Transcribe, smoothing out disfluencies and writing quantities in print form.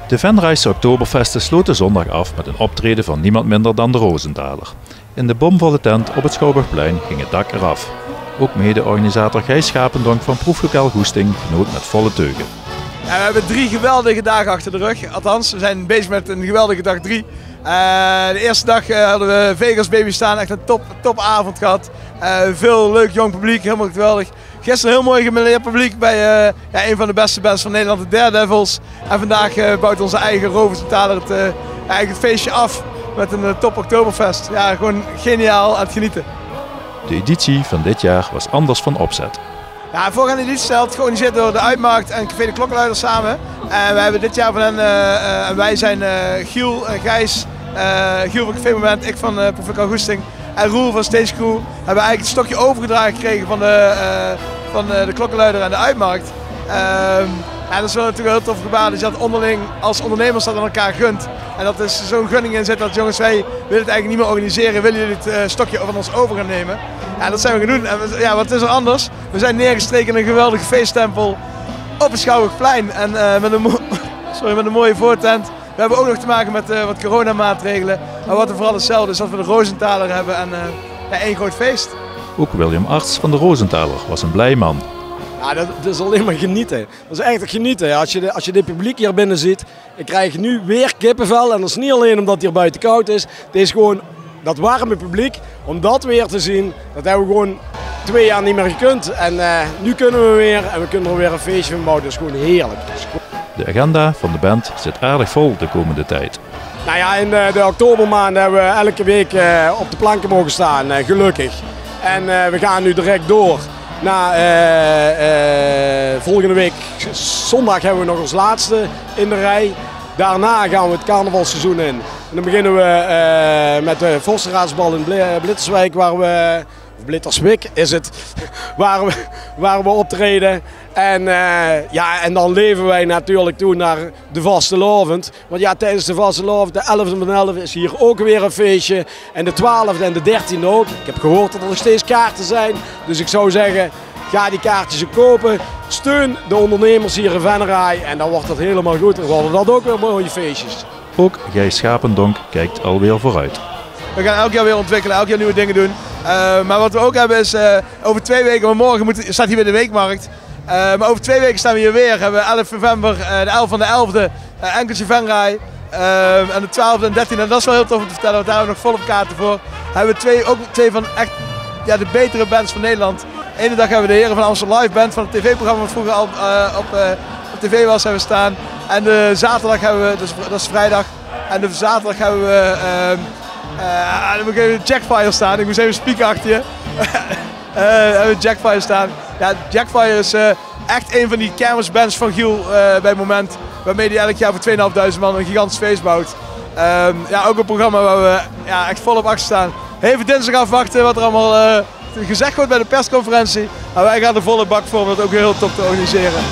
De Venraayse Oktoberfesten sloten zondag af met een optreden van niemand minder dan de Rosenthaler. In de bomvolle tent op het Schouwburgplein ging het dak eraf. Ook mede-organisator Gijs Schapendonk van proeflokaal Goesting genoot met volle teugen. Ja, we hebben 3 geweldige dagen achter de rug. Althans, we zijn bezig met een geweldige dag 3. De eerste dag hadden we Vegas Baby staan, echt een topavond gehad. Veel leuk jong publiek, helemaal geweldig. Gisteren heel mooi gemêleerd publiek bij een van de beste bands van Nederland, de Daredevils. En vandaag bouwt onze eigen Rosenthaler het feestje af met een top Oktoberfest. Ja, gewoon geniaal aan het genieten. De editie van dit jaar was anders van opzet. Ja, de voorgaande editie is georganiseerd door de Uitmarkt en Café de Klokkenluider samen. En wij hebben dit jaar van hen, en wij zijn Giel en Gijs, Giel van Café Moment, ik van proeflokaal Goesting en Roel van Stage Crew, hebben eigenlijk het stokje overgedragen gekregen van de Klokkenluider en de Uitmarkt. Ja, dat is wel natuurlijk een heel tof gebaar dat je dat onderling als ondernemers dat aan elkaar gunt. En dat is zo'n gunning in zit dat jongens, wij willen het eigenlijk niet meer organiseren, willen jullie het stokje van ons over gaan nemen. Ja, dat zijn we gaan doen. En ja, wat is er anders? We zijn neergestreken in een geweldige feesttempel op het Schouwburgplein en met een mooie voortent. We hebben ook nog te maken met wat coronamaatregelen. Maar wat er vooral hetzelfde is dat we de Rosenthaler hebben en één groot feest. Ook William Arts van de Rosenthaler was een blij man. Ja, dat is alleen maar genieten. Dat is echt genieten. Als je dit publiek hier binnen ziet, ik krijg nu weer kippenvel. En dat is niet alleen omdat het hier buiten koud is. Het is gewoon dat warme publiek, om dat weer te zien, dat hebben we gewoon 2 jaar niet meer gekund. En nu kunnen we weer en we kunnen er weer een feestje van bouwen. Dat is gewoon heerlijk. De agenda van de band zit aardig vol de komende tijd. Nou ja, in de oktobermaanden hebben we elke week op de planken mogen staan, gelukkig. En we gaan nu direct door. Volgende week zondag hebben we nog ons laatste in de rij. Daarna gaan we het carnavalseizoen in. En dan beginnen we met de Vosterraadsbal in Blitterswijk, Blitterswijk is het, waar we optreden. En dan leven wij natuurlijk toe naar de vastelavond. Want ja, tijdens de vastelavond, de 11e van 11 is hier ook weer een feestje. En de 12e en de 13e ook. Ik heb gehoord dat er nog steeds kaarten zijn. Dus ik zou zeggen, ga die kaartjes kopen. Steun de ondernemers hier in Venraay. En dan wordt dat helemaal goed. Dan worden dat ook weer mooie feestjes. Ook Gijs Schapendonk kijkt alweer vooruit. We gaan elk jaar weer ontwikkelen, elk jaar nieuwe dingen doen. Maar wat we ook hebben is, over 2 weken, want morgen staat hier weer de weekmarkt. Maar over 2 weken staan we hier weer. Hebben we 11 november, de 11 van de 11e, Enkeltje Venraay. En de 12e en 13e, en dat is wel heel tof om te vertellen, want daar hebben we nog volop kaarten voor. Hebben we ook twee van echt de betere bands van Nederland. De ene dag hebben we de Heren van Amsterdam Live Band van het tv-programma wat vroeger al op tv was, hebben we staan. En de zaterdag hebben we, dat is vrijdag, en de zaterdag hebben we dan moet ik even Jackfire staan. Ik moest even spieken achter je. Hebben we Jackfire staan. Ja, Jackfire is echt een van die kermisbands van Giel bij het moment. Waarmee hij elk jaar voor 2.500 man een gigantisch feest bouwt. Ja, ook een programma waar we echt volop achter staan. Even dinsdag afwachten wat er allemaal gezegd wordt bij de persconferentie. Maar wij gaan er volle bak voor om dat ook heel top te organiseren.